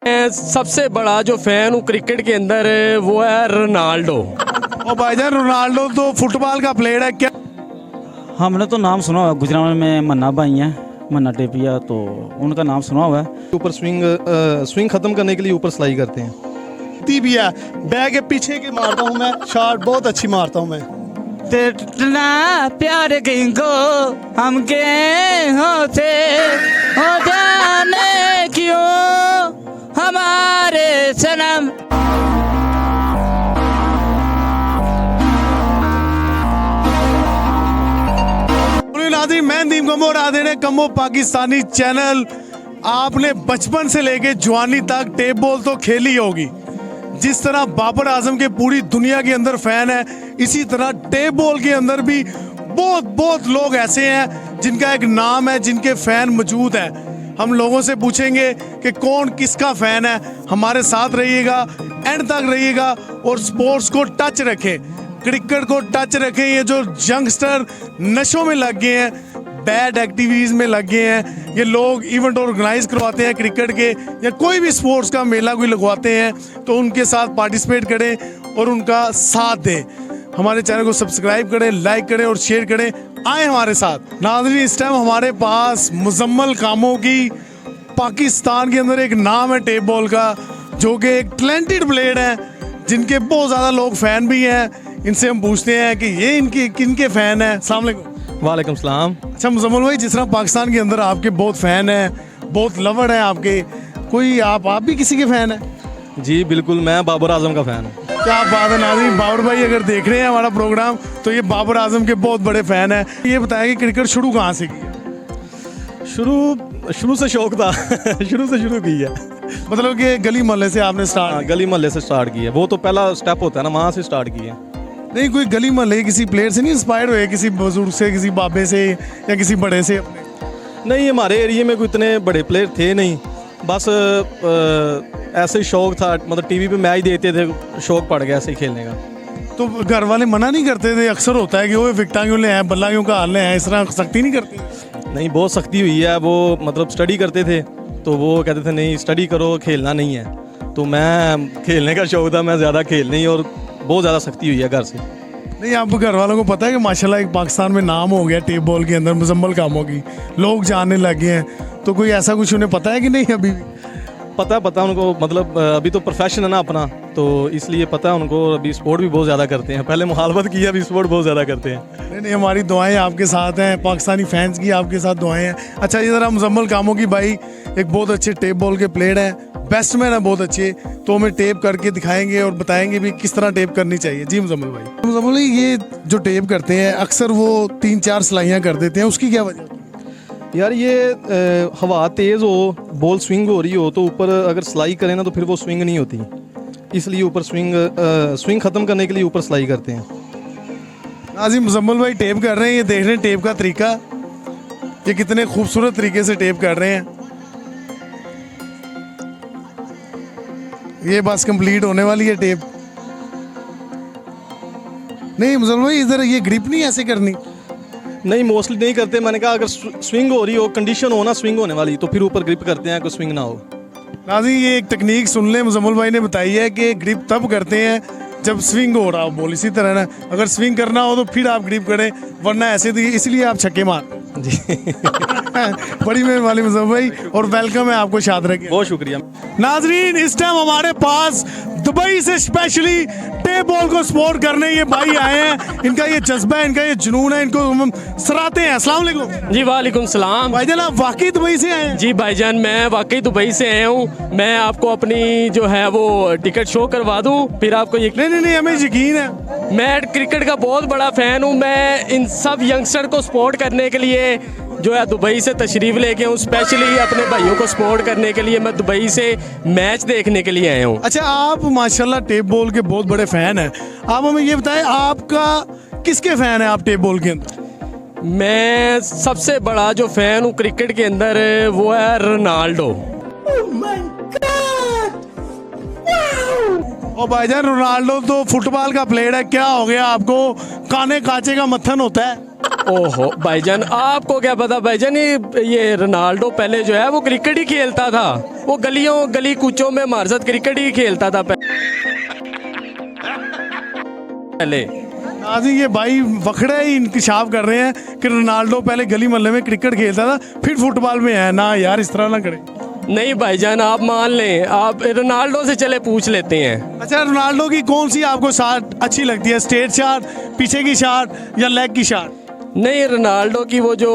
सबसे बड़ा जो फैन हूँ क्रिकेट के अंदर वो है रोनाल्डो। और भाईजान रोनाल्डो तो फुटबॉल का प्लेयर है क्या? हमने तो नाम सुना हुआ, गुजरात में मन्ना भाई हैं, मन्ना टेपिया, तो उनका नाम सुना हुआ है। ऊपर स्विंग खत्म करने के लिए ऊपर स्लाई करते हैं। ती भी है, बैग के पीछे की मारता हूँ मैं, शॉट बहुत अच्छी मारता हूँ मैं। तेरा प्यार किंको हमके होते हो जाने क्यों हमारे सनम। नाज़रीन, मैं नदीम कमो और आदे ने कमो पाकिस्तानी चैनल। आपने बचपन से लेके जवानी तक टेप बॉल तो खेली होगी। जिस तरह बाबर आजम के पूरी दुनिया के अंदर फैन है, इसी तरह टेप बॉल के अंदर भी बहुत लोग ऐसे हैं जिनका एक नाम है, जिनके फैन मौजूद हैं। हम लोगों से पूछेंगे कि कौन किसका फैन है। हमारे साथ रहिएगा, एंड तक रहिएगा और स्पोर्ट्स को टच रखें, क्रिकेट को टच रखें। ये जो यंगस्टर नशों में लग गए हैं, बैड एक्टिविटीज़ में लग गए हैं, ये लोग इवेंट ऑर्गेनाइज करवाते हैं क्रिकेट के या कोई भी स्पोर्ट्स का मेला कोई लगवाते हैं, तो उनके साथ पार्टिसिपेट करें और उनका साथ दें। हमारे चैनल को सब्सक्राइब करें, लाइक करें और शेयर करें। आए हमारे साथ। नाज़रीन, इस टाइम हमारे पास मुजम्मल कामों की पाकिस्तान के अंदर एक नाम है टेप बॉल का, जो कि एक टैलेंटेड प्लेयर है, जिनके बहुत ज़्यादा लोग फ़ैन भी हैं। इनसे हम पूछते हैं कि ये इनके किनके फ़ैन हैं। अस्सलाम वालेकुम। वालेकुम सलाम। अच्छा मुजम्मल भाई, जिस तरह पाकिस्तान के अंदर आपके बहुत फ़ैन हैं, बहुत लवर हैं आपके, कोई आप भी किसी के फ़ैन हैं? जी बिल्कुल, मैं बाबर आजम का फ़ैन हूँ। क्या बात है नाज़रीन, बाबर भाई अगर देख रहे हैं हमारा प्रोग्राम तो ये बाबर आजम के बहुत बड़े फ़ैन हैं। ये बताएं कि क्रिकेट शुरू कहाँ से किया? शुरू से शौक था शुरू की है। मतलब कि गली मोहल्ले से आपने स्टार्ट? गली मोहल्ले से स्टार्ट की है, वो तो पहला स्टेप होता है ना, वहाँ से स्टार्ट की है। नहीं, कोई गली मोहल्ले किसी प्लेयर से नहीं इंस्पायर हुए, किसी बुजुर्ग से, किसी बाबे से या किसी बड़े से अपने? नहीं, हमारे एरिया में कोई इतने बड़े प्लेयर थे नहीं, बस ऐसे ही शौक था। मतलब टीवी पे मैच देते थे, शौक पड़ गया ऐसे ही खेलने का। तो घर वाले मना नहीं करते थे? अक्सर होता है कि वो विकटा क्यों ले आए, बल्ला क्यों का ले आए, इस तरह सख्ती नहीं करते? नहीं, बहुत सख्ती हुई है। वो मतलब स्टडी करते थे तो वो कहते थे नहीं स्टडी करो, खेलना नहीं है। तो मैं खेलने का शौक था, मैं ज़्यादा खेल नहीं, और बहुत ज़्यादा सख्ती हुई है घर से। नहीं, आप घर वालों को पता है कि माशाल्लाह एक पाकिस्तान में नाम हो गया टेप बॉल के अंदर मुजम्मल कामों की, लोग जानने लगे हैं, तो कोई ऐसा कुछ उन्हें पता है कि नहीं अभी भी? पता उनको, मतलब अभी तो प्रोफेशन है ना अपना, तो इसलिए पता है उनको। अभी स्पोर्ट भी बहुत ज़्यादा करते हैं, पहले मुखालफत की, अभी स्पोर्ट बहुत ज़्यादा करते हैं। नहीं, हमारी दुआएं आपके साथ हैं, पाकिस्तानी फैंस की आपके साथ दुआएं हैं। अच्छा, ये ज़रा मुजम्मल कामों की भाई एक बहुत अच्छे टेप बॉल के प्लेयर हैं, बैट्समैन है बहुत अच्छे, तो हमें टेप करके दिखाएंगे और बताएंगे भी किस तरह टेप करनी चाहिए। जी मुजम्मल भाई। मुजम्मल भाई, ये जो टेप करते हैं अक्सर वो 3-4 सिलाइयाँ कर देते हैं, उसकी क्या वजह? यार ये हवा तेज़ हो, बॉल स्विंग हो रही हो, तो ऊपर अगर सिलाई करें ना तो फिर वो स्विंग नहीं होती, इसलिए ऊपर स्विंग ख़त्म करने के लिए ऊपर सिलाई करते हैं। नाज़रीन, मुजम्मल भाई टेप कर रहे हैं, ये देख रहे हैं टेप का तरीका, ये कितने खूबसूरत तरीके से टेप कर रहे हैं। ये बस कंप्लीट होने वाली है टेप। नहीं मुजम्मल भाई, इधर ये ग्रिप नहीं ऐसे करनी? नहीं, मोस्टली नहीं करते। मैंने कहा अगर स्विंग हो रही हो, कंडीशन हो ना स्विंग होने वाली, तो फिर ऊपर ग्रिप करते हैं, कोई स्विंग ना हो। नाज़रीन, ये एक टेक्निक सुन लें, मुजम्मल भाई ने बताई है कि ग्रिप तब करते हैं जब स्विंग हो रहा हो बॉल। इसी तरह ना, अगर स्विंग करना हो तो फिर आप ग्रिप करें, वरना ऐसे तो इसलिए आप छक्के मारते हैं। जी बड़ी मेहरबानी मुजम्मल भाई, और वेलकम है आपको शाद रखे। बहुत शुक्रिया। नाजरीन, इस टाइम हमारे पास दुबई से स्पेशली टेप बॉल को सपोर्ट करने ये भाई आए हैं। इनका ये जज्बा है, इनका ये जुनून है, इनको हम सराहते हैं। अस्सलाम वालेकुम। जी वालेकुम सलाम। भाईजान, आप वाकई दुबई से आए हैं? जी भाईजान, मैं वाकई दुबई से आया हूँ। मैं आपको अपनी जो है वो टिकट शो करवा दूँ, फिर आपको नहीं, हमें यकीन है। मैं क्रिकेट का बहुत बड़ा फ़ैन हूँ। मैं इन सब यंगस्टर को सपोर्ट करने के लिए जो है दुबई से तशरीफ़ लेके हूँ, स्पेशली अपने भाइयों को सपोर्ट करने के लिए मैं दुबई से मैच देखने के लिए आया हूँ। अच्छा, आप माशाल्लाह टेप बॉल के बहुत बड़े फ़ैन हैं। आप हमें ये बताएं, आपका किसके फ़ैन है आप टेप बॉल के अंदर? मैं सबसे बड़ा जो फ़ैन हूँ क्रिकेट के अंदर वो है रोनाल्डो। और भाईजान, रोनाल्डो तो फुटबॉल का प्लेयर है, क्या हो गया आपको? काने काचे का मत्थन होता है? ओहो भाईजान, आपको क्या पता भाईजान, ये रोनाल्डो पहले जो है वो क्रिकेट ही खेलता था। वो गली कूचों में हमारे साथ क्रिकेट ही खेलता था पहले। नाज़रीन ये भाई वखड़े ही इंकशाफ कर रहे हैं कि रोनाल्डो पहले गली मोहल्ले में क्रिकेट खेलता था फिर फुटबॉल में है। ना यार, इस तरह ना करें। नहीं भाईजान, आप मान लें, आप रोनाल्डो से चले पूछ लेते हैं। अच्छा, रोनाल्डो की कौन सी आपको शॉट अच्छी लगती है? स्ट्रेट शॉट, पीछे की शॉट या लेग की शॉट? नहीं, रोनाल्डो की वो जो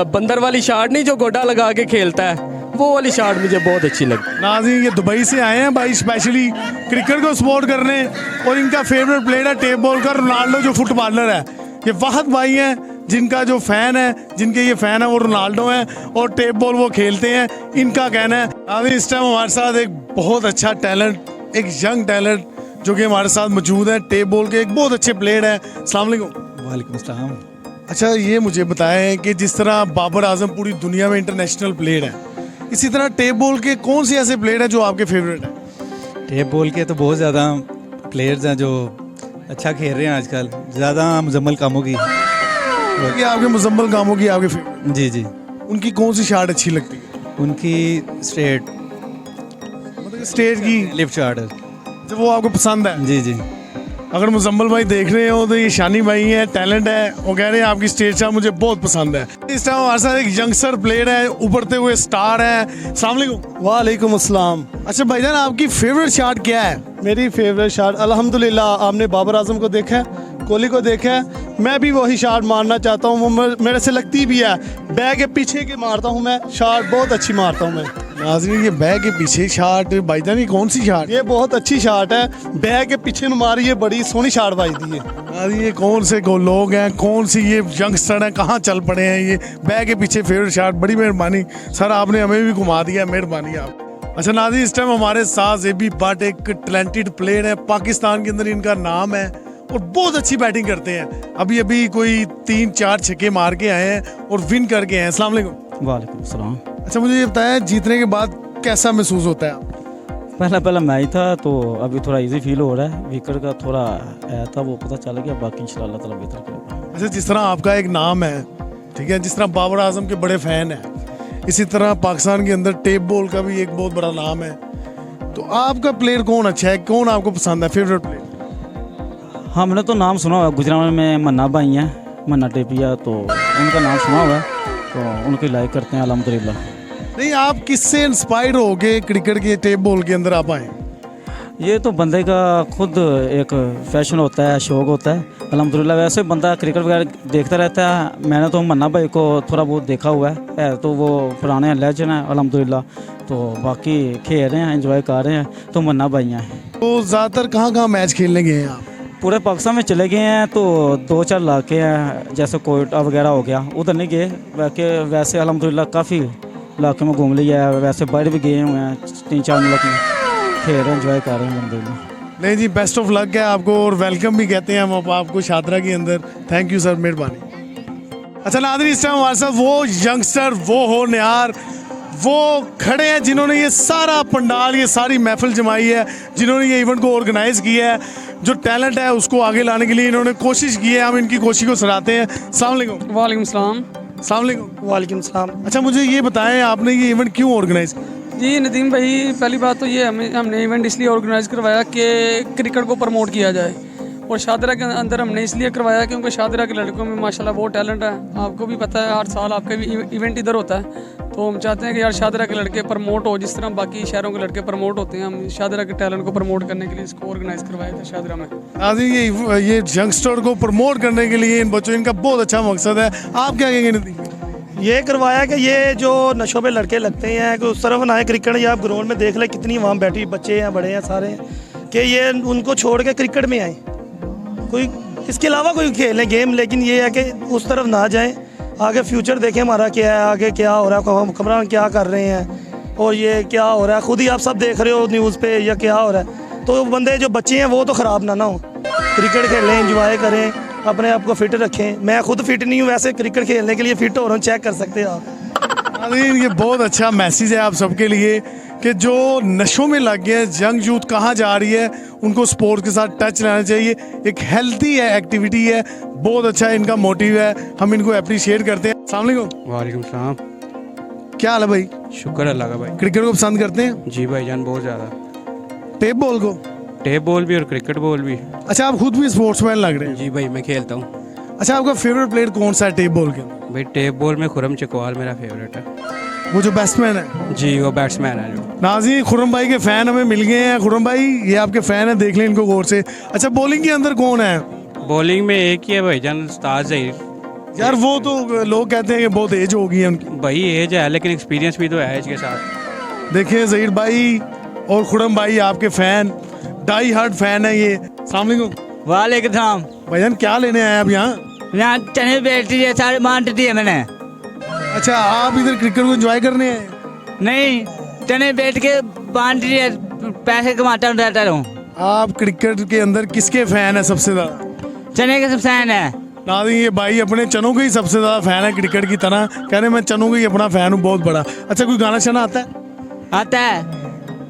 बंदर वाली शॉट नहीं, जो गोडा लगा के खेलता है, वो वाली शॉट मुझे बहुत अच्छी लगती है। नाज़रीन ये दुबई से आए हैं भाई स्पेशली क्रिकेट को सपोर्ट करने, और इनका फेवरेट प्लेयर है टेप बॉल का रोनाल्डो जो फुटबॉलर है। ये वाहद भाई हैं जिनका जो फ़ैन है, जिनके ये फ़ैन है वो रोनाल्डो हैं और टेप बॉल वो खेलते हैं। इनका कहना है। अभी इस टाइम हमारे साथ एक बहुत अच्छा टैलेंट, एक यंग टैलेंट जो कि हमारे साथ मौजूद है। टेप बॉल के एक बहुत अच्छे प्लेयर हैं। अस्सलाम वालेकुम। वालेकुम अस्सलाम। अच्छा, ये मुझे बताएं कि जिस तरह बाबर आजम पूरी दुनिया में इंटरनेशनल प्लेयर है, इसी तरह टेप बॉल के कौन से ऐसे प्लेयर हैं जो आपके फेवरेट हैं? टेप बॉल के तो बहुत ज़्यादा प्लेयर्स हैं जो अच्छा खेल रहे हैं आजकल, ज़्यादा मुजम्मल कामों की। कि आपके मुजम्मल कामों की आपके फेवरेट, जी जी, उनकी कौन सी शॉट अच्छी लगती है? उनकी स्ट्रेट मतलब स्टेट की लिफ्ट शॉट है। जो वो आपको पसंद है। जी जी, अगर मुजम्मल भाई देख रहे हो तो ये शानी भाई है, टैलेंट है, वो कह रहे हैं आपकी स्टेज शॉट मुझे बहुत पसंद है। इस टाइम हमारे साथ एक यंगस्टर प्लेयर है, उभरते हुए स्टार है। अस्सलाम वालेकुम। वालेकुम अस्सलाम। अच्छा भाईजान, आपकी फेवरेट शॉट क्या है? मेरी फेवरेट शॉट अल्हम्दुलिल्लाह, आपने बाबर आजम को देखा है, कोहली को देखा है, मैं भी वही शॉट मारना चाहता हूँ। वो मेरे से लगती भी है, बैग के पीछे के मारता हूँ मैं, शॉट बहुत अच्छी मारता हूँ मैं। नाज़रीन ये बैग के पीछे शॉट, भाईजान ये कौन सी शॉट? ये बहुत अच्छी शॉट है, बैग के पीछे मारी, ये बड़ी सोहनी शॉट बाजी है। नाज़रीन ये कौन से लोग हैं, कौन सी ये यंगस्टर हैं, कहाँ चल पड़े हैं? ये बैग के पीछे फेवरेट शॉट, बड़ी मेहरबानी सर, आपने हमें भी घुमा दिया, मेहरबानी आप। अच्छा नाज़रीन, इस टाइम हमारे साथ जेबी बट एक टैलेंटेड प्लेयर है, पाकिस्तान के अंदर इनका नाम है और बहुत अच्छी बैटिंग करते हैं। अभी अभी कोई 3-4 छक्के मार के आए हैं और विन करके आए हैं। अस्सलाम वालेकुम। वालेकुम अस्सलाम। अच्छा मुझे ये बताया, जीतने के बाद कैसा महसूस होता है? पहला मैं ही था तो अभी थोड़ा इजी फील हो रहा है। विकेट का थोड़ा आया था, वो पता चल गया, बाकी इंशाल्लाह अल्लाह ताला बेहतर करेगा। अच्छा, जिस तरह आपका एक नाम है, ठीक है, जिस तरह बाबर आजम के बड़े फ़ैन हैं, इसी तरह पाकिस्तान के अंदर टेप बॉल का भी एक बहुत बड़ा नाम है। तो आपका प्लेयर कौन अच्छा है, कौन आपको पसंद है, फेवरेट प्लेयर? हमने तो नाम सुना हुआ, गुजरात में मन्ना भाई हैं, मन्ना टेपिया, तो उनका नाम सुना हुआ है, तो उनकी लाइक करते हैं अल्हम्दुलिल्लाह। नहीं, आप किससे इंस्पायर हो के क्रिकेट के टेप बॉल के अंदर आप आए? ये तो बंदे का खुद एक फैशन होता है, शौक़ होता है अल्हम्दुलिल्लाह। वैसे बंदा क्रिकेट वगैरह देखता रहता है। मैंने तो मन्ना भाई को थोड़ा बहुत देखा हुआ है तो वो पुराने लेजेंड हैं अल्हम्दुलिल्लाह, तो बाकी खेल रहे हैं, एंजॉय कर रहे हैं, तो मन्ना भाई हैं। तो ज़्यादातर कहाँ मैच खेलने गए हैं आप? पूरे पाकिस्तान में चले गए हैं, तो 2-4 इलाके हैं, जैसे कोयटा वगैरह हो गया, उधर नहीं गए। वैसे अल्हम्दुलिल्लाह काफ़ी इलाके में घूम लिया है, वैसे बाहर भी गए हुए हैं, 3-4 मुल्क में खेल रहे हैं, एंजॉय कर रहे हैं अल्हम्दुलिल्लाह। नहीं जी, बेस्ट ऑफ लक है आपको और वेलकम भी कहते हैं हम आपको शादरा के अंदर। थैंक यू सर, मेहरबानी। अच्छा नाज़रीन, इस टाइम हमारे साथ वो यंगस्टर, वो हो निहार, वो खड़े हैं जिन्होंने ये सारा पंडाल, ये सारी महफिल जमाई है, जिन्होंने ये इवेंट को ऑर्गेनाइज किया है। जो टैलेंट है उसको आगे लाने के लिए इन्होंने कोशिश की है, हम इनकी कोशिश को सराहते हैं। अस्सलाम वालेकुम। वालेकुम सलाम। अस्सलाम वालेकुम। वालेकुम सलाम। अच्छा मुझे ये बताएं, आपने ये इवेंट क्यों ऑर्गेनाइज किया? जी नदीम भाई, पहली बात तो ये हमने इवेंट इसलिए ऑर्गेनाइज़ करवाया कि क्रिकेट को प्रमोट किया जाए, और शादरा के अंदर हमने इसलिए करवाया क्योंकि शादरा के लड़कों में माशाल्लाह बहुत टैलेंट है। आपको भी पता है, हर साल आपका भी इवेंट इधर होता है, तो हम चाहते हैं कि यार शादरा के लड़के प्रमोट हो, जिस तरह बाकी शहरों के लड़के प्रमोट होते हैं। हम शादरा के टैलेंट को प्रमोट करने के लिए इसको ऑर्गेनाइज़ करवाया था शादरा में। नाज़रीन ये यंगस्टर को प्रमोट करने के लिए इन बच्चों, इनका बहुत अच्छा मकसद है। आप क्या कहेंगे नदीम? ये करवाया कि ये जो नशों पे लड़के लगते हैं कि उस तरफ ना आए क्रिकेट, या आप ग्राउंड में देख ले कितनी वहाँ बैठी बच्चे हैं, बड़े हैं सारे, कि ये उनको छोड़ के क्रिकेट में आए, कोई इसके अलावा कोई खेलें गेम, लेकिन ये है कि उस तरफ ना जाएं। आगे फ्यूचर देखें हमारा क्या है, आगे क्या हो रहा है, हुक्मरान क्या कर रहे हैं और ये क्या हो रहा है, खुद ही आप सब देख रहे हो न्यूज़ पे या क्या हो रहा है। तो बंदे जो बच्चे हैं वो तो ख़राब ना हो, क्रिकेट खेलें, एंजॉय करें, अपने आप को फिट रखें। मैं खुद फिट नहीं हूँ, वैसे क्रिकेट खेलने के लिए फिट हो रहा हूँ, चेक कर सकते हैं आप। नाज़रीन ये बहुत अच्छा मैसेज है आप सबके लिए कि जो नशों में लग गए हैं, यंग यूथ कहाँ जा रही है, उनको स्पोर्ट्स के साथ टच रहना चाहिए। एक हेल्थी है एक्टिविटी है, बहुत अच्छा इनका मोटिव है, हम इनको अप्रिशिएट करते हैं। अस्सलाम वालेकुम। वालेकुम सलाम। क्या हाल है भाई? शुक्र अल्लाह का भाई। क्रिकेट को पसंद करते हैं? जी भाईजान बहुत ज़्यादा। टेप बॉल को? टेप बॉल भी और क्रिकेट बॉल भी। अच्छा, आप खुद भी स्पोर्ट्समैन लग रहे हैं। जी भाई मैं खेलता हूँ। अच्छा, आपका फेवरेट प्लेयर कौन सा है टेप बॉल के? भाई टेप बॉल में खुरम चकवाल मेरा फेवरेट है। वो जो बैट्समैन है? जी वो बैट्समैन है जो। नाज़रीन, खुरम भाई के फैन हमें मिल गए हैं। खुरम भाई, ये आपके फैन है, देख लें इनको गौर से। अच्छा, बॉलिंग के अंदर कौन है? बॉलिंग में एक ही है भाईजान, उस्ताद ज़हीर। यार वो तो लोग कहते हैं कि बहुत एज हो गई है उनकी। भाई एज है लेकिन एक्सपीरियंस भी तो है इसके साथ। देखिए ज़हीर भाई और खुरम भाई आपके फैन, डाई हार्ड फैन है ये। अस्सलाम वालेकुम। वालेकुम सलाम। भाईजान क्या लेने आए आप यहाँ? यहाँ चने बेचती है, सारे बांट दिए मैंने। अच्छा, आप इधर क्रिकेट को एंजॉय करने आए? नहीं, चने बेच के बांट दिए, पैसे कमाता रहता रहूँ। आप क्रिकेट के अंदर किसके फैन है सबसे ज़्यादा? चने के सब फैन है। नाज़रीन, ये भाई अपने चनों के ही सबसे ज़्यादा फैन है क्रिकेट की तरह। कह रहे मैं चनों का ही अपना फैन हूँ बहुत बड़ा। अच्छा, कोई गाना शाना आता है? आता है।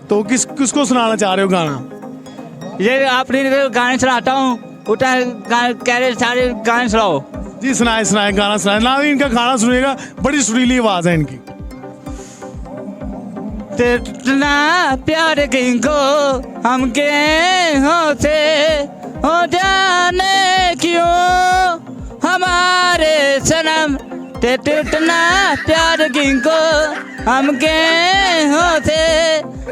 तो किसको सुनाना चाह रहे हो गाना? ये अपनी गाने सुनाता हूँ, उठा कह रहे सारे गाने सुनाओ। जी सुनाए सुनाए, गाना सुनाए। नाज़रीन, इनका गाना सुनिएगा, बड़ी सुरीली आवाज़ है इनकी। इतना प्यार किनको हमके होते हो जाने क्यों हमारे सनम, ते इतना प्यार किनको हमके होते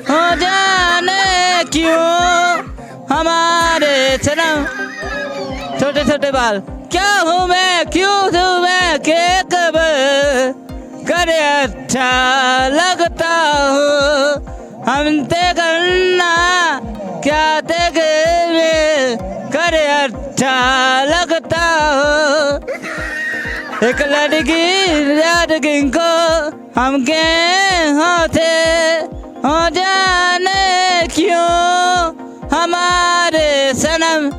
हो जाने क्यों हमारे सनम। छोटे छोटे बाल, क्या हूँ मैं, क्यों हूँ मैं, के कब करे अच्छा लगता हूँ हम ते करना, क्या ते में करे अच्छा लगता हूँ। एक लड़की लड़की को हमके होते हो जाने क्यों हमारे सनम,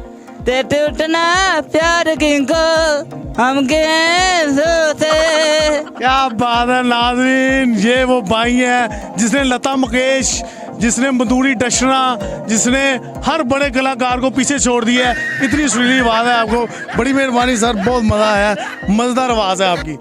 ते टूटना प्यार किनको हमके सोते। क्या बात है नाज़रीन, ये वो भाई है जिसने लता मंगेश, जिसने मधुरी दक्षिणा, जिसने हर बड़े कलाकार को पीछे छोड़ दिया है। इतनी सुरीली आवाज़ है आपको, बड़ी मेहरबानी सर, बहुत मज़ा आया, मज़ेदार आवाज़ है आपकी।